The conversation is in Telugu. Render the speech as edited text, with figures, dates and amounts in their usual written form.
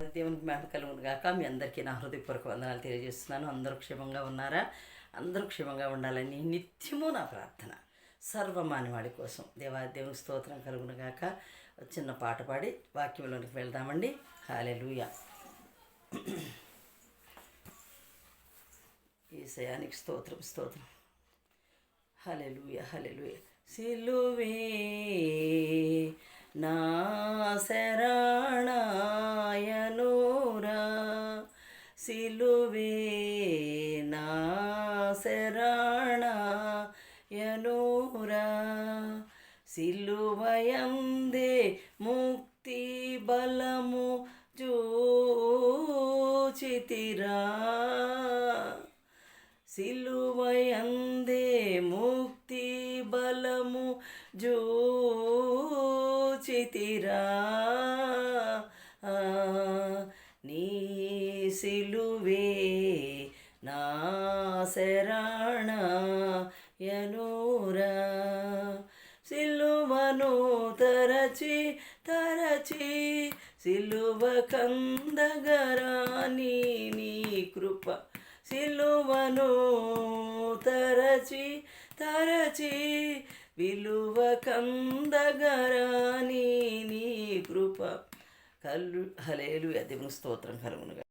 దేవునికి మహిమ కలుగును గాక. మీ అందరికీ నా హృదయపూర్వక వందనాలు తెలియజేస్తున్నాను. అందరూ క్షేమంగా ఉన్నారా? అందరూ క్షేమంగా ఉండాలని నిత్యము నా ప్రార్థన. సర్వమానవాడి కోసం దేవునికి స్తోత్రం కలుగును గాక. చిన్న పాట పాడి వాక్యంలోనికి వెళ్దామండి. హల్లెలూయా. యేసయ్యానికి స్తోత్రం స్తోత్రం. హల్లెలూయా హల్లెలూయా. సిలువే నా శరణాయనురా, సిలువే నా శరణాయనురా, సిలువయందే ముక్తి బలము జూచితిరా, సిలువయందే ముక్తి బలము జూచితిరా, నీ సిలువే నా శరణాయనురా, సిలువను తరచి తరచి సిలువ కందగరాని నీ కృప, సిలువను తరచి తరచి విలువ కందగరాని నీ కృప హల్లెలూయా. దేవుని స్తోత్రం కలుగునుగా.